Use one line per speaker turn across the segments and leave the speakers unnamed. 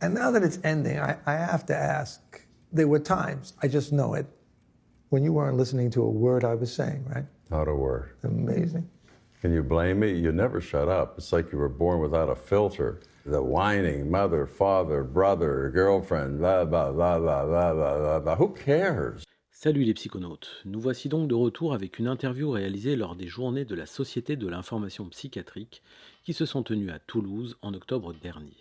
And now that it's ending, I have to ask, there were times, I just know it, when you weren't listening to a word I was saying, right?
Not a word.
Amazing.
Can you blame me? You never shut up. It's like you were born without a filter. The whining, mother, father, brother, girlfriend, blah, blah, blah, blah, blah, blah, blah. Who cares?
Salut les psychonautes, nous voici donc de retour avec une interview réalisée lors des journées de la Société de l'information psychiatrique qui se sont tenues à Toulouse en octobre dernier.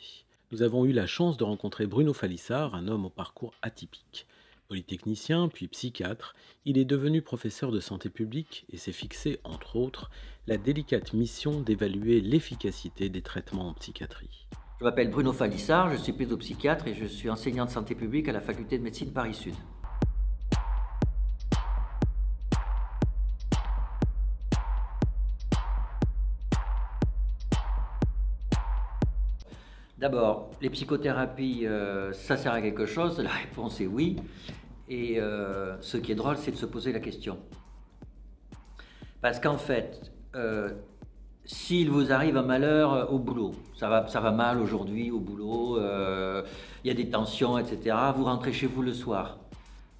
Nous avons eu la chance de rencontrer Bruno Falissard, un homme au parcours atypique. Polytechnicien puis psychiatre, il est devenu professeur de santé publique et s'est fixé, entre autres, la délicate mission d'évaluer l'efficacité des traitements en psychiatrie.
Je m'appelle Bruno Falissard, je suis pédopsychiatre et je suis enseignant de santé publique à la faculté de médecine Paris-Sud. D'abord, les psychothérapies, ça sert à quelque chose? La réponse est oui. Et ce qui est drôle, c'est de se poser la question. Parce qu'en fait, s'il vous arrive un malheur au boulot, ça va mal aujourd'hui au boulot, il y a des tensions, etc. Vous rentrez chez vous le soir.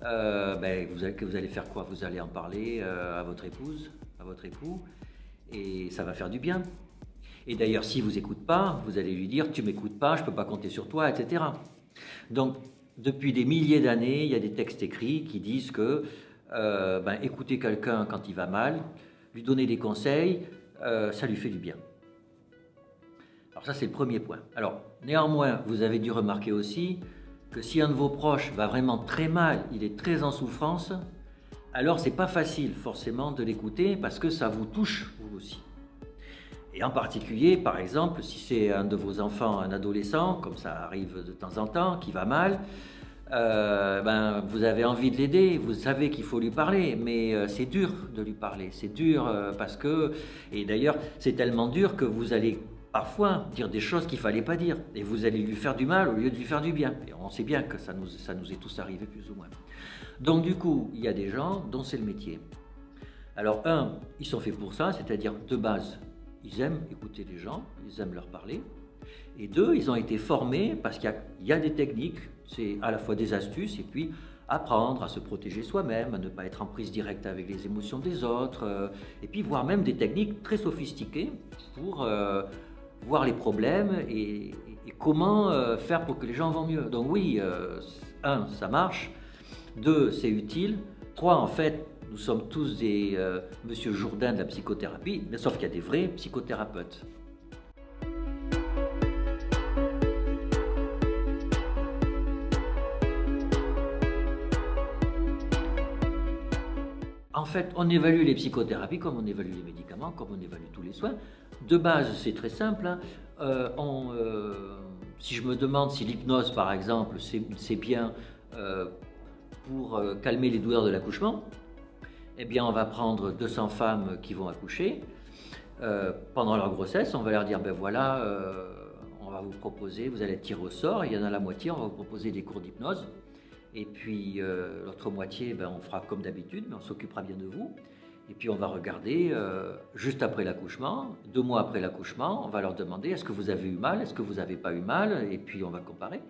Vous allez faire quoi? Vous allez en parler à votre épouse, à votre époux, et ça va faire du bien. Et d'ailleurs, s'il ne vous écoute pas, vous allez lui dire « tu ne m'écoutes pas, je ne peux pas compter sur toi », etc. Donc, depuis des milliers d'années, il y a des textes écrits qui disent que écouter quelqu'un quand il va mal, lui donner des conseils, ça lui fait du bien. Alors ça, c'est le premier point. Alors, néanmoins, vous avez dû remarquer aussi que si un de vos proches va vraiment très mal, il est très en souffrance, alors c'est pas facile forcément de l'écouter parce que ça vous touche vous aussi. Et en particulier, par exemple, si c'est un de vos enfants, un adolescent, comme ça arrive de temps en temps, qui va mal, vous avez envie de l'aider, vous savez qu'il faut lui parler, mais c'est dur de lui parler, c'est dur parce que, et d'ailleurs c'est tellement dur que vous allez parfois dire des choses qu'il ne fallait pas dire, et vous allez lui faire du mal au lieu de lui faire du bien. Et on sait bien que ça nous est tous arrivé plus ou moins. Donc du coup, il y a des gens dont c'est le métier. Alors ils sont faits pour ça, c'est-à-dire de base, ils aiment écouter les gens, ils aiment leur parler. Et deux, ils ont été formés parce qu'il y a des techniques, c'est à la fois des astuces et puis apprendre à se protéger soi-même, à ne pas être en prise directe avec les émotions des autres, et puis voire même des techniques très sophistiquées pour voir les problèmes et comment faire pour que les gens vont mieux. Donc oui, ça marche, 2, c'est utile, 3, en fait, nous sommes tous des Monsieur Jourdain de la psychothérapie, mais sauf qu'il y a des vrais psychothérapeutes. En fait, on évalue les psychothérapies comme on évalue les médicaments, comme on évalue tous les soins. De base, c'est très simple. Si je me demande si l'hypnose, par exemple, c'est bien pour calmer les douleurs de l'accouchement, eh bien, on va prendre 200 femmes qui vont accoucher. Pendant leur grossesse, on va leur dire, on va vous proposer, vous allez être tiré au sort, il y en a la moitié, on va vous proposer des cours d'hypnose. Et puis l'autre moitié, on fera comme d'habitude, mais on s'occupera bien de vous. Et puis on va regarder, juste après l'accouchement, 2 mois après l'accouchement, on va leur demander, est-ce que vous avez eu mal, est-ce que vous n'avez pas eu mal, et puis on va comparer.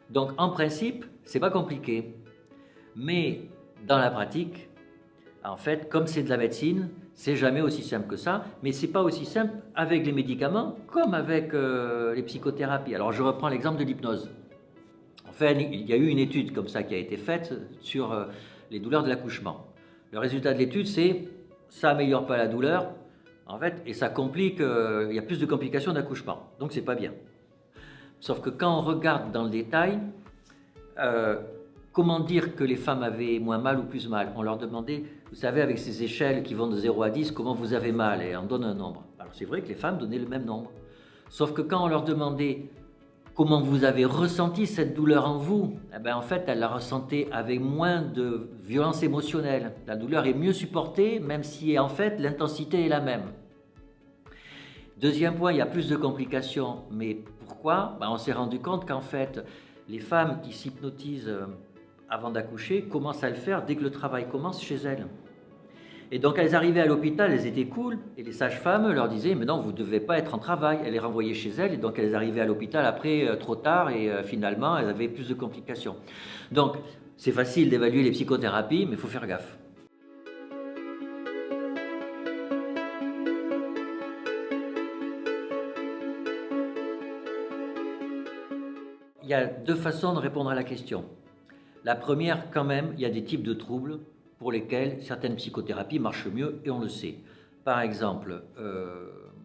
Donc en principe, c'est pas compliqué. Mais dans la pratique, en fait, comme c'est de la médecine, c'est jamais aussi simple que ça, mais c'est pas aussi simple avec les médicaments comme avec les psychothérapies. Alors je reprends l'exemple de l'hypnose. En fait, il y a eu une étude comme ça qui a été faite sur les douleurs de l'accouchement. Le résultat de l'étude, c'est ça améliore pas la douleur, en fait, et ça complique, il y a plus de complications d'accouchement. Donc c'est pas bien. Sauf que quand on regarde dans le détail, comment dire que les femmes avaient moins mal ou plus mal? On leur demandait, vous savez, avec ces échelles qui vont de 0 à 10, comment vous avez mal? Et on donne un nombre. Alors c'est vrai que les femmes donnaient le même nombre. Sauf que quand on leur demandait comment vous avez ressenti cette douleur en vous, en fait, elles la ressentaient avec moins de violence émotionnelle. La douleur est mieux supportée, même si en fait l'intensité est la même. Deuxième point, il y a plus de complications. Mais pourquoi? On s'est rendu compte qu'en fait, les femmes qui s'hypnotisent avant d'accoucher commencent à le faire dès que le travail commence chez elles. Et donc elles arrivaient à l'hôpital, elles étaient cool, et les sages-femmes leur disaient, mais non, vous ne devez pas être en travail. Elles les renvoyaient chez elles, et donc elles arrivaient à l'hôpital après trop tard, et finalement elles avaient plus de complications. Donc c'est facile d'évaluer les psychothérapies, mais il faut faire gaffe. Il y a deux façons de répondre à la question. La première, quand même, il y a des types de troubles pour lesquels certaines psychothérapies marchent mieux, et on le sait. Par exemple,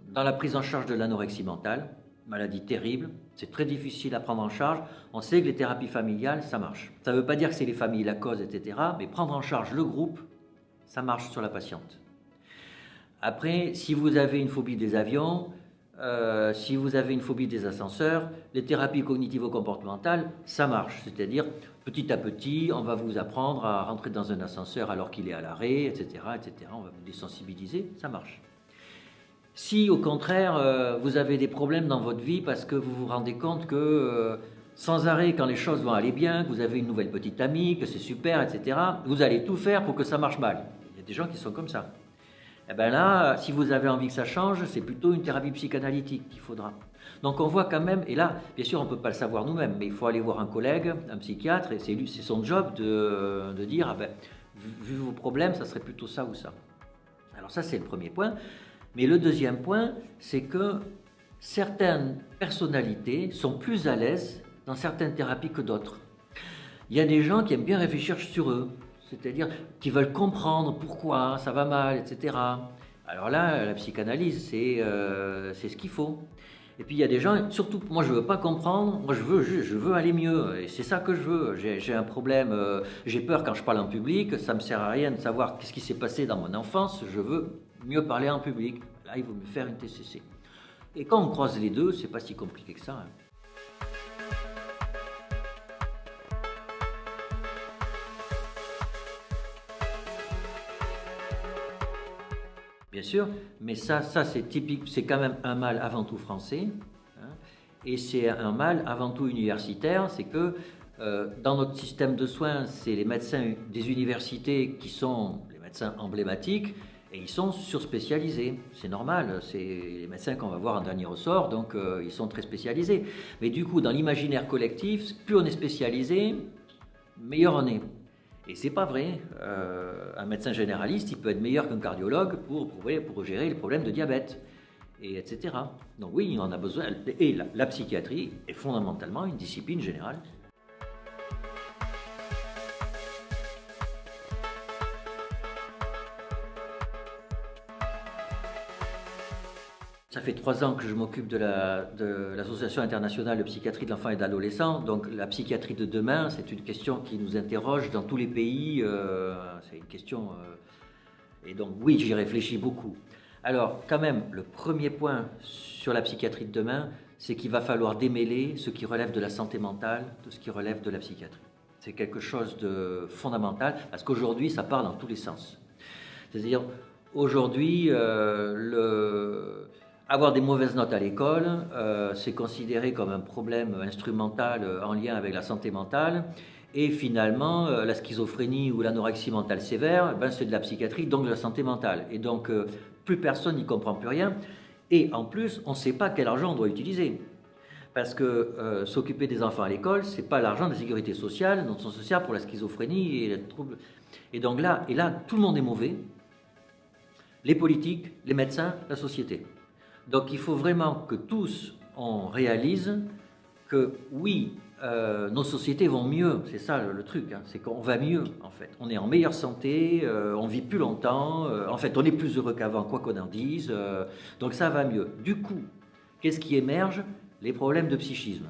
dans la prise en charge de l'anorexie mentale, maladie terrible, c'est très difficile à prendre en charge. On sait que les thérapies familiales, ça marche. Ça ne veut pas dire que c'est les familles la cause, etc., mais prendre en charge le groupe, ça marche sur la patiente. Après, si vous avez une phobie des avions, si vous avez une phobie des ascenseurs, les thérapies cognitivo-comportementales, ça marche. C'est-à-dire, petit à petit, on va vous apprendre à rentrer dans un ascenseur alors qu'il est à l'arrêt, etc., etc. On va vous désensibiliser, ça marche. Si, au contraire, vous avez des problèmes dans votre vie parce que vous vous rendez compte que, sans arrêt, quand les choses vont aller bien, que vous avez une nouvelle petite amie, que c'est super, etc., vous allez tout faire pour que ça marche mal. Il y a des gens qui sont comme ça. Eh bien là, si vous avez envie que ça change, c'est plutôt une thérapie psychanalytique qu'il faudra. Donc on voit quand même, et là, bien sûr, on ne peut pas le savoir nous-mêmes, mais il faut aller voir un collègue, un psychiatre, et c'est son job de dire, ah ben, vu vos problèmes, ça serait plutôt ça ou ça. Alors ça, c'est le premier point. Mais le deuxième point, c'est que certaines personnalités sont plus à l'aise dans certaines thérapies que d'autres. Il y a des gens qui aiment bien réfléchir sur eux. C'est-à-dire qui veulent comprendre pourquoi ça va mal, etc. Alors là, la psychanalyse, c'est ce qu'il faut. Et puis il y a des gens, surtout, moi je ne veux pas comprendre, moi je veux aller mieux, et c'est ça que je veux. J'ai un problème, j'ai peur quand je parle en public, ça ne me sert à rien de savoir qu'est-ce qui s'est passé dans mon enfance, je veux mieux parler en public. Là, il vaut me faire une TCC. Et quand on croise les deux, c'est pas si compliqué que ça. Hein. Bien sûr, mais ça c'est typique, c'est quand même un mal avant tout français, hein, et c'est un mal avant tout universitaire, c'est que dans notre système de soins, c'est les médecins des universités qui sont les médecins emblématiques, et ils sont surspécialisés, c'est normal, c'est les médecins qu'on va voir en dernier ressort, donc ils sont très spécialisés. Mais du coup, dans l'imaginaire collectif, plus on est spécialisé, meilleur on est. Et c'est pas vrai. Un médecin généraliste, il peut être meilleur qu'un cardiologue pour gérer les problèmes de diabète, et etc. Donc oui, il en a besoin. Et la psychiatrie est fondamentalement une discipline générale. Ça fait 3 ans que je m'occupe de l'Association internationale de psychiatrie de l'enfant et de l'adolescent. Donc la psychiatrie de demain, c'est une question qui nous interroge dans tous les pays. C'est une question... et donc oui, j'y réfléchis beaucoup. Alors quand même, le premier point sur la psychiatrie de demain, c'est qu'il va falloir démêler ce qui relève de la santé mentale de ce qui relève de la psychiatrie. C'est quelque chose de fondamental, parce qu'aujourd'hui, ça part dans tous les sens. C'est-à-dire, aujourd'hui, avoir des mauvaises notes à l'école, c'est considéré comme un problème instrumental en lien avec la santé mentale. Et finalement, la schizophrénie ou l'anorexie mentale sévère, c'est de la psychiatrie, donc de la santé mentale. Et donc, plus personne n'y comprend plus rien. Et en plus, on ne sait pas quel argent on doit utiliser. Parce que s'occuper des enfants à l'école, ce n'est pas l'argent de la sécurité sociale, dont on se sert pour la schizophrénie et les troubles. Et donc là, tout le monde est mauvais. Les politiques, les médecins, la société. Donc il faut vraiment que tous on réalise que oui, nos sociétés vont mieux, c'est ça le truc, hein, c'est qu'on va mieux en fait. On est en meilleure santé, on vit plus longtemps, en fait on est plus heureux qu'avant, quoi qu'on en dise, donc ça va mieux. Du coup, qu'est-ce qui émerge? Les problèmes de psychisme.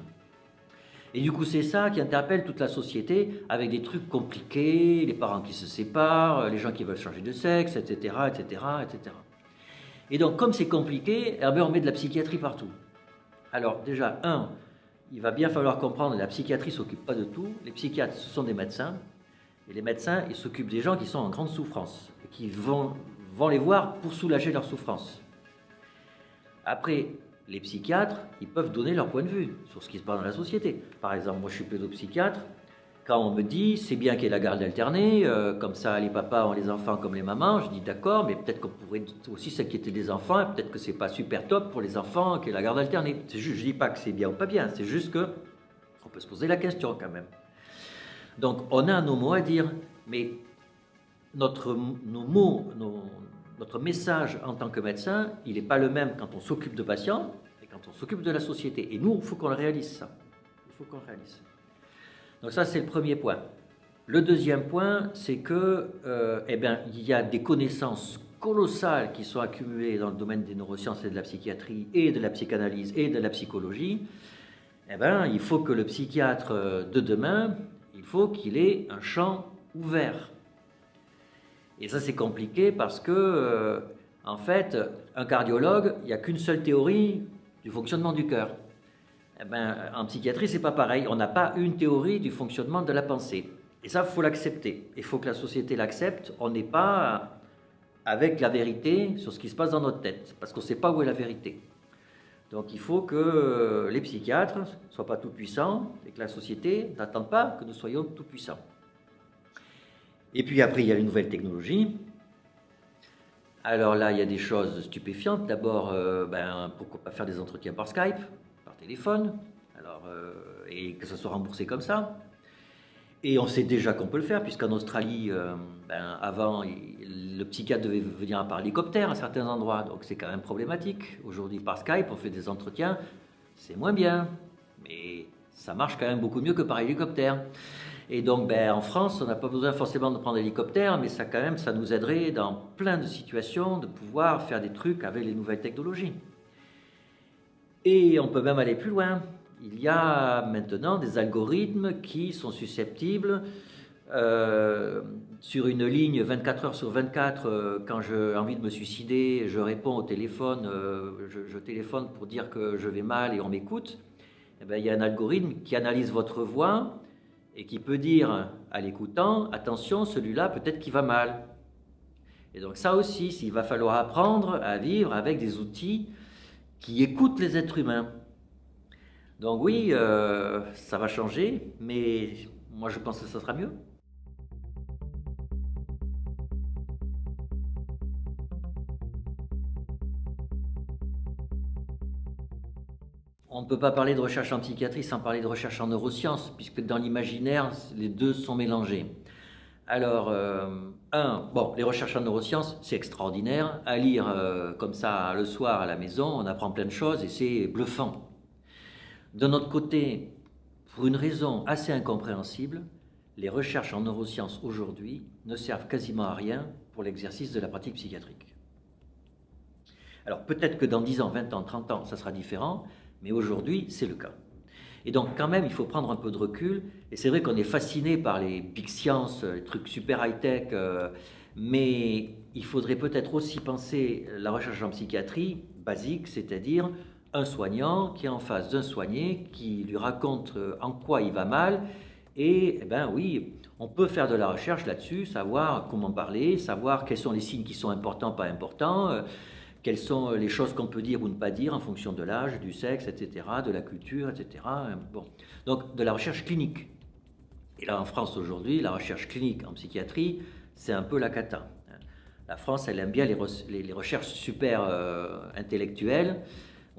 Et du coup c'est ça qui interpelle toute la société avec des trucs compliqués, les parents qui se séparent, les gens qui veulent changer de sexe, etc., etc., etc. Et donc, comme c'est compliqué, on met de la psychiatrie partout. Alors, déjà, il va bien falloir comprendre que la psychiatrie ne s'occupe pas de tout. Les psychiatres, ce sont des médecins. Et les médecins, ils s'occupent des gens qui sont en grande souffrance, et qui vont les voir pour soulager leur souffrance. Après, les psychiatres, ils peuvent donner leur point de vue sur ce qui se passe dans la société. Par exemple, moi, je suis pédopsychiatre. Quand on me dit, c'est bien qu'il y ait la garde alternée, comme ça les papas ont les enfants comme les mamans, je dis d'accord, mais peut-être qu'on pourrait aussi s'inquiéter des enfants, et peut-être que c'est pas super top pour les enfants qu'il y ait la garde alternée. C'est juste, je dis pas que c'est bien ou pas bien, c'est juste que on peut se poser la question quand même. Donc on a nos mots à dire, mais notre message en tant que médecin, il n'est pas le même quand on s'occupe de patients et quand on s'occupe de la société. Et nous, il faut qu'on le réalise ça. Il faut qu'on le réalise. Donc ça, c'est le premier point. Le deuxième point, c'est que, il y a des connaissances colossales qui sont accumulées dans le domaine des neurosciences et de la psychiatrie et de la psychanalyse et de la psychologie. Il faut que le psychiatre de demain, il faut qu'il ait un champ ouvert. Et ça, c'est compliqué parce que, en fait, un cardiologue, il n'y a qu'une seule théorie du fonctionnement du cœur. En psychiatrie, c'est pas pareil. On n'a pas une théorie du fonctionnement de la pensée. Et ça, il faut l'accepter. Il faut que la société l'accepte. On n'est pas avec la vérité sur ce qui se passe dans notre tête, parce qu'on ne sait pas où est la vérité. Donc il faut que les psychiatres ne soient pas tout puissants et que la société n'attende pas que nous soyons tout puissants. Et puis après, il y a les nouvelles technologies. Alors là, il y a des choses stupéfiantes. D'abord, pourquoi pas faire des entretiens par Skype, par téléphone, et que ça soit remboursé comme ça. Et on sait déjà qu'on peut le faire, puisqu'en Australie, avant, le psychiatre devait venir par hélicoptère à certains endroits, donc c'est quand même problématique. Aujourd'hui, par Skype, on fait des entretiens, c'est moins bien, mais ça marche quand même beaucoup mieux que par hélicoptère. Et donc, en France, on n'a pas besoin forcément de prendre l'hélicoptère, mais ça, quand même, ça nous aiderait dans plein de situations de pouvoir faire des trucs avec les nouvelles technologies. Et on peut même aller plus loin. Il y a maintenant des algorithmes qui sont susceptibles, sur une ligne 24 heures sur 24, quand j'ai envie de me suicider, je réponds au téléphone, je téléphone pour dire que je vais mal et on m'écoute. Il y a un algorithme qui analyse votre voix et qui peut dire à l'écoutant, attention, celui-là peut-être qu'il va mal. Et donc ça aussi, il va falloir apprendre à vivre avec des outils qui écoutent les êtres humains. Donc oui, ça va changer, mais moi je pense que ça sera mieux. On ne peut pas parler de recherche en psychiatrie sans parler de recherche en neurosciences, puisque dans l'imaginaire, les deux sont mélangés. Alors, les recherches en neurosciences, c'est extraordinaire. À lire comme ça le soir à la maison, on apprend plein de choses et c'est bluffant. D'un autre côté, pour une raison assez incompréhensible, les recherches en neurosciences aujourd'hui ne servent quasiment à rien pour l'exercice de la pratique psychiatrique. Alors peut-être que dans 10 ans, 20 ans, 30 ans, ça sera différent, mais aujourd'hui, c'est le cas. Et donc quand même, il faut prendre un peu de recul, et c'est vrai qu'on est fasciné par les big science, les trucs super high-tech, mais il faudrait peut-être aussi penser la recherche en psychiatrie basique, c'est-à-dire un soignant qui est en face d'un soigné, qui lui raconte en quoi il va mal, et oui, on peut faire de la recherche là-dessus, savoir comment parler, savoir quels sont les signes qui sont importants, pas importants, quelles sont les choses qu'on peut dire ou ne pas dire en fonction de l'âge, du sexe, etc., de la culture, etc. Bon. Donc de la recherche clinique. Et là en France aujourd'hui, la recherche clinique en psychiatrie, c'est un peu la cata. La France, elle aime bien les recherches super intellectuelles.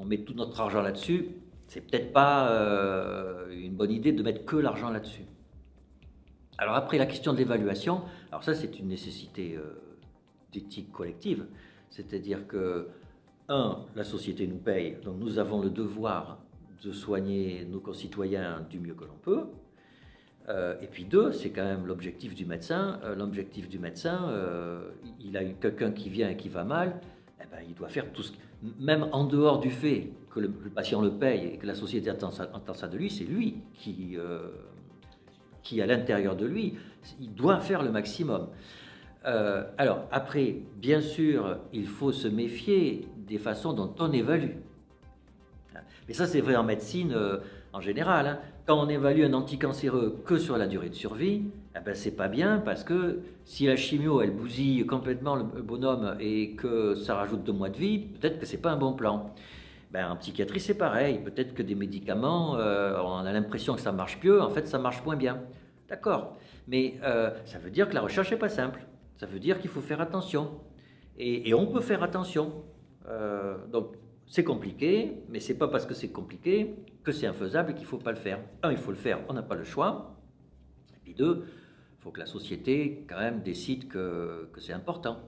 On met tout notre argent là-dessus. C'est peut-être pas une bonne idée de mettre que l'argent là-dessus. Alors après, la question de l'évaluation, alors ça c'est une nécessité d'éthique collective. C'est-à-dire que, la société nous paye, donc nous avons le devoir de soigner nos concitoyens du mieux que l'on peut. Et puis 2, c'est quand même l'objectif du médecin. L'objectif du médecin, il a quelqu'un qui vient et qui va mal, il doit faire tout ce... Même en dehors du fait que le patient le paye et que la société attend ça de lui, c'est lui qui à l'intérieur de lui, il doit faire le maximum. Alors, après, bien sûr, il faut se méfier des façons dont on évalue. Mais ça, c'est vrai en médecine en général. Quand on évalue un anticancéreux que sur la durée de survie, c'est pas bien parce que si la chimio, elle bousille complètement le bonhomme et que ça rajoute 2 mois de vie, peut-être que c'est pas un bon plan. En psychiatrie, c'est pareil. Peut-être que des médicaments, on a l'impression que ça marche mieux, en fait, ça marche moins bien. D'accord. Mais ça veut dire que la recherche n'est pas simple. Ça veut dire qu'il faut faire attention. Et on peut faire attention. Donc, c'est compliqué, mais c'est pas parce que c'est compliqué que c'est infaisable et qu'il ne faut pas le faire. Un, il faut le faire, on n'a pas le choix. Et puis deux, il faut que la société, quand même, décide que c'est important.